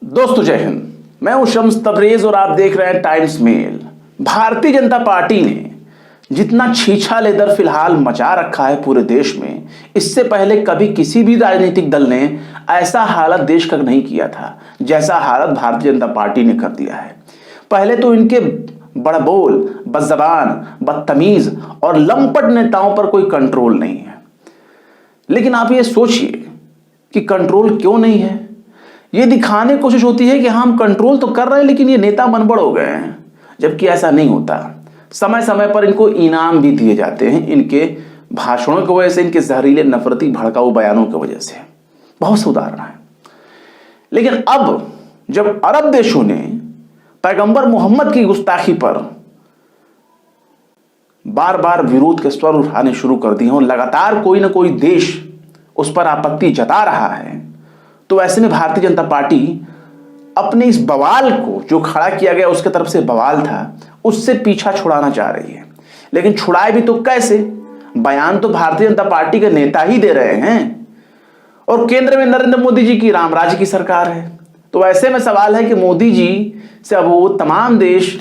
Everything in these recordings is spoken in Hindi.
दोस्तों जय हिंद, मैं हूं शम्स तबरेज और आप देख रहे हैं times mail. Bharatiya Janata party ने जितना छीछा लेदर फिलहाल मचा रखा है पूरे देश में, इससे पहले कभी किसी भी राजनीतिक दल ने ऐसा हालत देश का नहीं किया था जैसा हालत भारतीय जनता पार्टी ने कर दिया है। पहले तो इनके बड़बोल, बदजबान, बदतमीज और लंपट नेताओं पर कोई कंट्रोल नहीं है। लेकिन आप ये सोचिए कि कंट्रोल क्यों नहीं है। ये दिखाने की कोशिश होती है कि हम कंट्रोल तो कर रहे हैं लेकिन ये नेता मनबड़ हो गए हैं, जबकि ऐसा नहीं होता। समय समय पर इनको इनाम भी दिए जाते हैं इनके भाषणों की वजह से, इनके जहरीले नफरती भड़काऊ बयानों की वजह से। बहुत से उदाहरण है। लेकिन अब जब अरब देशों ने पैगंबर मोहम्मद की गुस्ताखी पर बार बार विरोध के स्वर उठाने शुरू कर दिए और लगातार कोई ना कोई देश उस पर आपत्ति जता रहा है, तो ऐसे में भारतीय जनता पार्टी अपने इस बवाल को, जो खड़ा किया गया उसके तरफ से बवाल था, उससे पीछा छुड़ाना चाह रही है। लेकिन छुड़ाए भी तो कैसे? बयान तो भारतीय जनता पार्टी के नेता ही दे रहे हैं और केंद्र में नरेंद्र मोदी जी की रामराज की सरकार है। तो ऐसे में सवाल है कि मोदी जी से अब वो तमाम देश,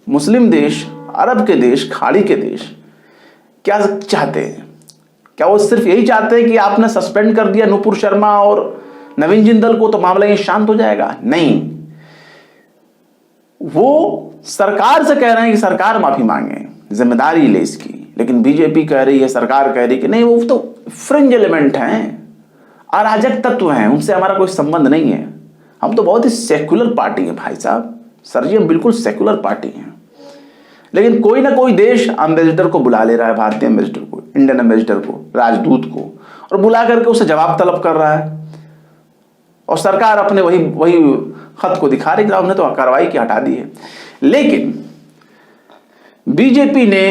मुस्लिम देश, अरब के देश, खाड़ी के देश क्या चाहते हैं? क्या वो सिर्फ यही चाहते हैं कि आपने सस्पेंड कर दिया नुपुर शर्मा और नवीन जिंदल को तो मामला ये शांत हो जाएगा? नहीं, वो सरकार से कह रहे हैं कि सरकार माफी मांगे, जिम्मेदारी ले इसकी। लेकिन बीजेपी कह रही है, सरकार कह रही है कि नहीं, वो तो फ्रिंज एलिमेंट हैं, अराजक तत्व हैं, उनसे हमारा कोई संबंध नहीं है। हम तो बहुत ही सेक्युलर पार्टी है भाई साहब, सर जी हम बिल्कुल सेक्युलर पार्टी हैं। लेकिन कोई ना कोई देश एम्बेसडर को बुला ले रहा है, भारतीय एम्बेसडर को, इंडियन एम्बेसडर को, राजदूत को, और बुला करके उसे जवाब तलब कर रहा है। और सरकार अपने वही खत को दिखा रही है, हमने तो कार्रवाई की, हटा दी है। लेकिन बीजेपी ने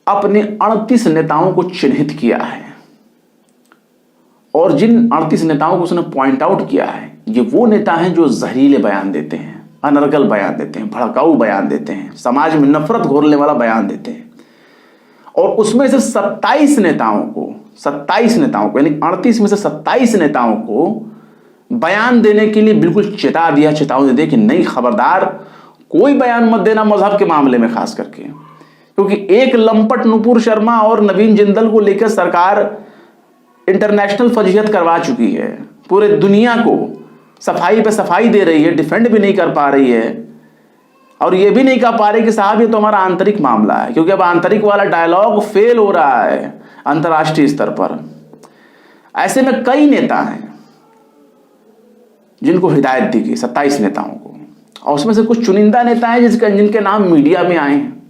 अपने 38 नेताओं को चिन्हित किया है और जिन 38 नेताओं को उसने पॉइंट आउट किया है, ये वो नेता हैं जो जहरीले बयान देते हैं, अनर्गल बयान देते हैं, भड़काऊ बयान देते हैं, समाज में नफरत घोलने वाला बयान देते हैं। और उसमें से 27 नेताओं को यानी 38 में से 27 नेताओं को बयान देने के लिए बिल्कुल चेतावनी दे कि नहीं, खबरदार, कोई बयान मत देना मजहब के मामले में, खास करके क्योंकि एक लंपट नुपुर शर्मा और नवीन जिंदल को लेकर सरकार इंटरनेशनल फजीहत करवा चुकी है। पूरे दुनिया को सफाई पे सफाई दे रही है, डिफेंड भी नहीं कर पा रही है और ये भी नहीं कह पा रही कि साहब ये तो हमारा आंतरिक मामला है, क्योंकि अब आंतरिक वाला डायलॉग फेल हो रहा है अंतर्राष्ट्रीय स्तर पर। ऐसे में कई नेता हैं जिनको हिदायत दी गई, 27 नेताओं को, और उसमें से कुछ चुनिंदा नेता हैं जिनके नाम मीडिया में आए हैं।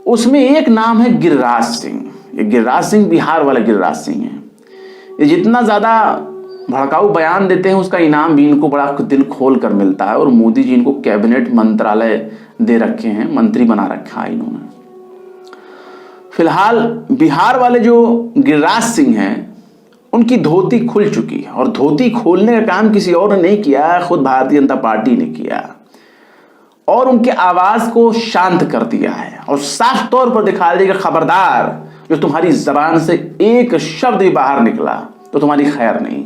उसमें एक नाम है गिरिराज सिंह। ये गिरिराज सिंह बिहार वाले गिरिराज सिंह हैं। ये जितना ज्यादा भड़काऊ बयान देते हैं उसका इनाम भी इनको बड़ा दिल खोल कर मिलता है और मोदी जी इनको कैबिनेट मंत्रालय दे रखे हैं, मंत्री बना रखा है इन्होंने। फिलहाल बिहार वाले जो गिरिराज सिंह हैं उनकी धोती खुल चुकी है और धोती खोलने का काम किसी और ने नहीं किया, खुद भारतीय जनता पार्टी ने किया और उनके आवाज को शांत कर दिया है और साफ तौर पर दिखा दिया कि खबरदार, जो तुम्हारी जबान से एक शब्द भी बाहर निकला तो तुम्हारी खैर नहीं।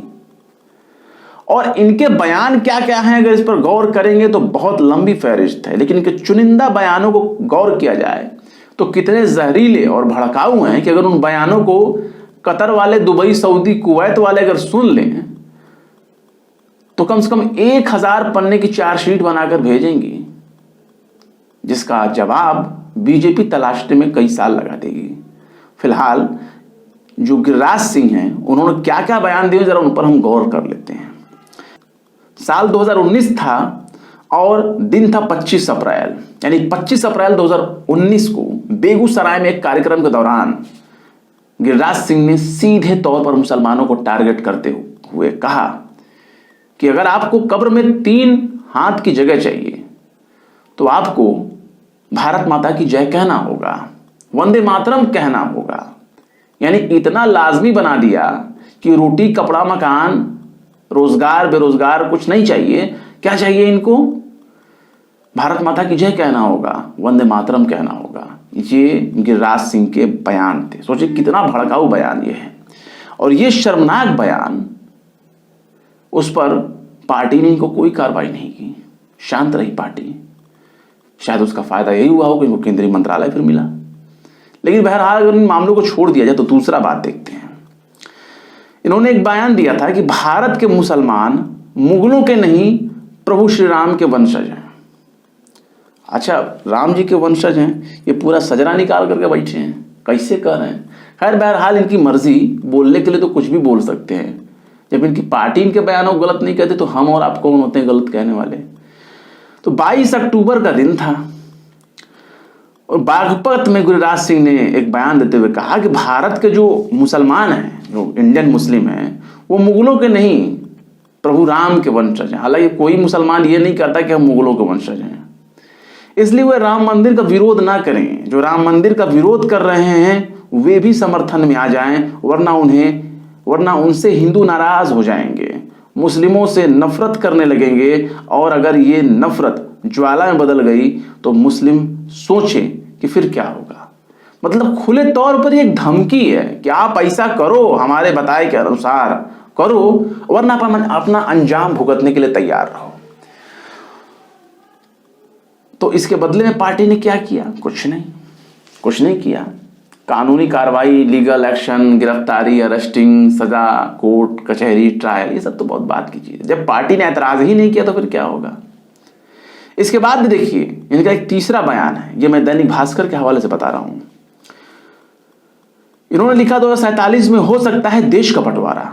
और इनके बयान क्या क्या हैं, अगर इस पर गौर करेंगे तो बहुत लंबी फहरिस्त है। लेकिन इनके चुनिंदा बयानों को गौर किया जाए तो कितने जहरीले और भड़काऊ हैं कि अगर उन बयानों को कतर वाले, दुबई, सऊदी, कुवैत वाले अगर सुन लें तो कम से कम 1000 पन्ने की चार्जशीट बनाकर भेजेंगी, जिसका जवाब बीजेपी तलाशने में कई साल लगा देगी। फिलहाल जो गिरिराज सिंह हैं उन्होंने क्या क्या बयान दिए, जरा उन पर हम गौर कर लेते हैं। साल 2019 था और दिन था 25 अप्रैल, यानी 25 अप्रैल 2019 को बेगूसराय में एक कार्यक्रम के दौरान गिरिराज सिंह ने सीधे तौर पर मुसलमानों को टारगेट करते हुए कहा कि अगर आपको कब्र में 3 हाथ की जगह चाहिए तो आपको भारत माता की जय कहना होगा, वंदे मातरम कहना होगा। यानी इतना लाजमी बना दिया कि रोटी, कपड़ा, मकान, रोजगार, बेरोजगार कुछ नहीं चाहिए। क्या चाहिए इनको? भारत माता की जय कहना होगा, वंदे मातरम कहना होगा। ये गिरिराज सिंह के बयान थे। सोचिए कितना भड़काऊ बयान ये है। और ये शर्मनाक बयान उस पर पार्टी ने इनको कोई कार्रवाई नहीं की, शांत रही पार्टी। शायद उसका फायदा यही हुआ हो कि इनको केंद्रीय मंत्रालय फिर मिला। लेकिन बहरहाल अगर इन मामलों को छोड़ दिया जाए तो दूसरा बात देखते हैं। इन्होंने एक बयान दिया था कि भारत के मुसलमान मुगलों के नहीं प्रभु श्री राम के वंशज हैं। अच्छा, राम जी के वंशज हैं, ये पूरा सजरा निकाल करके बैठे हैं, कैसे कर रहे हैं? खैर बहरहाल इनकी मर्जी, बोलने के लिए तो कुछ भी बोल सकते हैं। जब इनकी पार्टी इनके बयानों को गलत नहीं कहते तो हम और आप कौन होते हैं गलत कहने वाले। तो 22 अक्टूबर का दिन था और बागपत में गिरिराज सिंह ने एक बयान देते हुए कहा कि भारत के जो मुसलमान हैं, जो इंडियन मुस्लिम हैं, वो मुगलों के नहीं प्रभु राम के वंशज हैं। हालांकि कोई मुसलमान ये नहीं कहता कि हम मुगलों के वंशज हैं, इसलिए वे राम मंदिर का विरोध ना करें। जो राम मंदिर का विरोध कर रहे हैं वे भी समर्थन में आ जाएं, वरना उनसे हिंदू नाराज हो जाएंगे, मुस्लिमों से नफरत करने लगेंगे। और अगर ये नफरत ज्वाला में बदल गई तो मुस्लिम सोचें कि फिर क्या होगा। मतलब खुले तौर पर एक धमकी है कि आप ऐसा करो, हमारे बताए के अनुसार करो, वरना अपना अंजाम भुगतने के लिए तैयार रहो। तो इसके बदले में पार्टी ने क्या किया? कुछ नहीं किया। कानूनी कार्रवाई, लीगल एक्शन, गिरफ्तारी, अरेस्टिंग, सजा, कोर्ट कचहरी, ट्रायल, ये सब तो बहुत बात की चीज है। जब पार्टी ने ऐतराज ही नहीं किया तो फिर क्या होगा। इसके बाद भी देखिए इनका एक तीसरा बयान है, ये मैं दैनिक भास्कर के हवाले से बता रहा हूं। इन्होंने लिखा 2047 में हो सकता है देश का बंटवारा।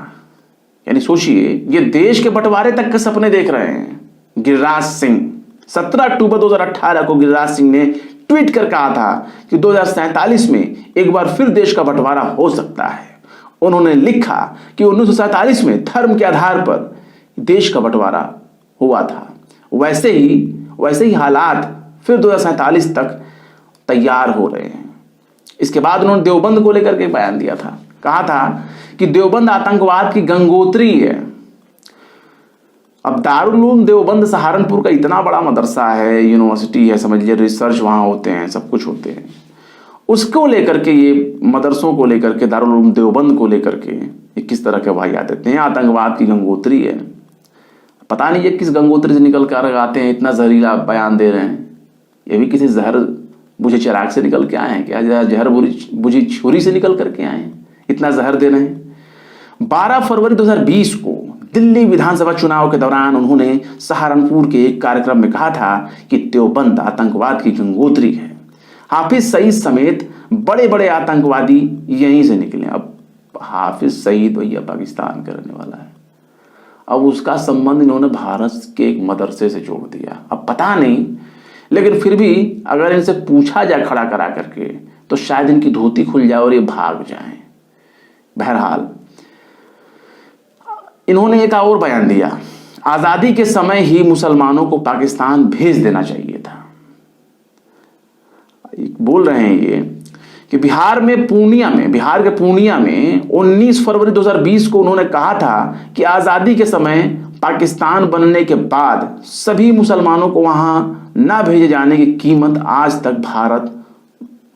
यानी सोचिए, ये देश के बंटवारे तक के सपने देख रहे हैं गिरिराज सिंह। 17 अक्टूबर 2018 को गिरिराज सिंह ने ट्वीट कर कहा था कि 2047 में एक बार फिर देश का बंटवारा हो सकता है। उन्होंने लिखा कि 1947 में धर्म के आधार पर देश का बंटवारा हुआ था, वैसे ही हालात फिर 2047 तक तैयार हो रहे हैं। इसके बाद उन्होंने देवबंद को लेकर के बयान दिया था, कहा था कि देवबंद आतंकवाद की गंगोत्री है। अब दारुल उलूम देवबंद सहारनपुर का इतना बड़ा मदरसा है, यूनिवर्सिटी है, समझ लीजिए रिसर्च वहाँ होते हैं, सब कुछ होते हैं। उसको लेकर के, ये मदरसों को लेकर के, दारुल उलूम देवबंद को लेकर के ये किस तरह के वाहियात देते हैं। आतंकवाद की गंगोत्री है, पता नहीं ये किस गंगोत्री से निकल कर आते हैं, इतना जहरीला बयान दे रहे हैं। ये भी किसी जहर बुझे चिराग से निकल के आए हैं क्या? जहर बुझी छुरी से निकल करके आए हैं, इतना जहर दे रहे हैं। 12 फरवरी 2020 को दिल्ली विधानसभा चुनाव के दौरान उन्होंने सहारनपुर के एक कार्यक्रम में कहा था कि देवबंद आतंकवाद की गंगोत्री है। हाफिज सईद समेत बड़े बड़े आतंकवादी यहीं से निकले। अब हाफिज सईद भैया पाकिस्तान का रहने वाला है, अब उसका संबंध इन्होंने भारत के एक मदरसे से जोड़ दिया। अब पता नहीं, लेकिन फिर भी अगर इनसे पूछा जाए खड़ा करा करके तो शायद इनकी धोती खुल जाए और ये भाग जाएं। बहरहाल इन्होंने एक और बयान दिया, आजादी के समय ही मुसलमानों को पाकिस्तान भेज देना चाहिए था। बोल रहे हैं ये कि बिहार के पूर्णिया में 19 फरवरी 2020 को उन्होंने कहा था कि आजादी के समय पाकिस्तान बनने के बाद सभी मुसलमानों को वहां ना भेजे जाने की कीमत आज तक भारत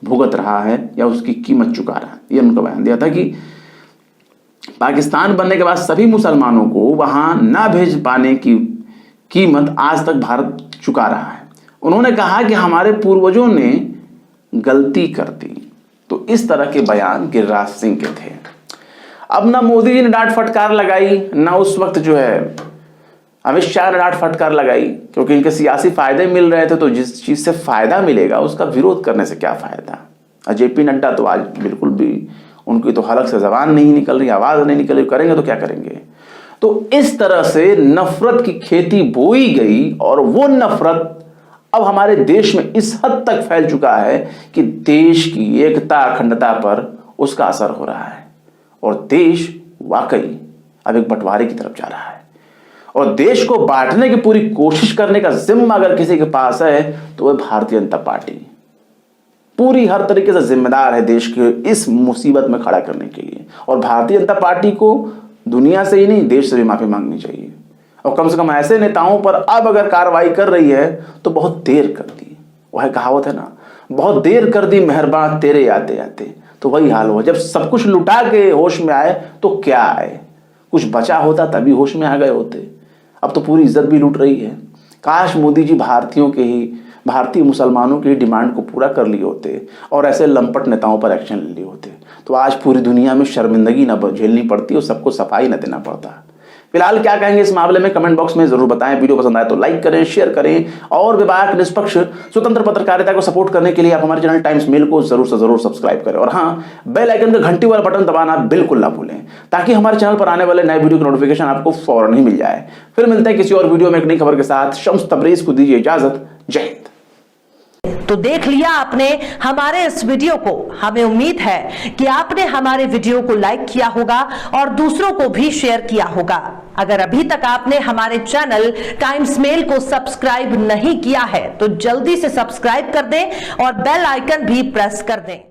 भुगत रहा है या उसकी कीमत चुका रहा है। ये उनका बयान दिया था कि पाकिस्तान बनने के बाद सभी मुसलमानों को वहां ना भेज पाने की कीमत आज तक भारत चुका रहा है। उन्होंने कहा कि हमारे पूर्वजों ने गलती कर दी। तो इस तरह के बयान गिरिराज सिंह के थे। अब ना मोदी जी ने डांट फटकार लगाई, ना उस वक्त जो है अमित शाह ने डांट फटकार लगाई, क्योंकि इनके सियासी फायदे मिल रहे थे। तो जिस चीज से फायदा मिलेगा उसका विरोध करने से क्या फायदा। और जेपी नड्डा तो आज बिल्कुल भी, उनकी तो हलक से जबान नहीं निकल रही, आवाज नहीं निकल रही, करेंगे तो क्या करेंगे। तो इस तरह से नफरत की खेती बोई गई और वो नफरत अब हमारे देश में इस हद तक फैल चुका है कि देश की एकता अखंडता पर उसका असर हो रहा है और देश वाकई अब एक बंटवारे की तरफ जा रहा है। और देश को बांटने की पूरी कोशिश करने का जिम्मा अगर किसी के पास है तो वह भारतीय जनता पार्टी पूरी हर तरीके से जिम्मेदार है देश के इस मुसीबत में खड़ा करने के लिए। और भारतीय जनता पार्टी को दुनिया से ही नहीं, देश से भी माफी मांगनी चाहिए। और कम से कम ऐसे नेताओं पर अब अगर कार्रवाई कर रही है तो बहुत देर कर दी। वह कहावत है ना, बहुत देर कर दी मेहरबान तेरे आते आते। तो वही हाल हुआ, जब सब कुछ लुटा के होश में आए तो क्या आए, कुछ बचा होता तभी होश में आ गए होते। अब तो पूरी इज्जत भी लूट रही है। काश मोदी जी भारतीय मुसलमानों की डिमांड को पूरा कर लिए होते और ऐसे लंपट नेताओं पर एक्शन ले लिए होते, तो आज पूरी दुनिया में शर्मिंदगी न झेलनी पड़ती और सबको सफाई न देना पड़ता। फिलहाल क्या कहेंगे इस मामले में कमेंट बॉक्स में जरूर बताएं। वीडियो पसंद आए तो लाइक करें, शेयर करें और विवेक, निष्पक्ष, स्वतंत्र पत्रकारिता को सपोर्ट करने के लिए आप हमारे चैनल टाइम्स मेल को जरूर से जरूर सब्सक्राइब करें और हाँ, बेल आइकन का घंटी वाला बटन दबाना बिल्कुल ना भूलें, ताकि हमारे चैनल पर आने वाले नए वीडियो की नोटिफिकेशन आपको फौरन ही मिल जाए। फिर मिलते हैं किसी और वीडियो में एक नई खबर के साथ। शम्स तबरेज को दीजिए इजाजत। जय हिंद। तो देख लिया आपने हमारे इस वीडियो को। हमें उम्मीद है कि आपने हमारे वीडियो को लाइक किया होगा और दूसरों को भी शेयर किया होगा। अगर अभी तक आपने हमारे चैनल टाइम्स मेल को सब्सक्राइब नहीं किया है तो जल्दी से सब्सक्राइब कर दें और बेल आइकन भी प्रेस कर दें।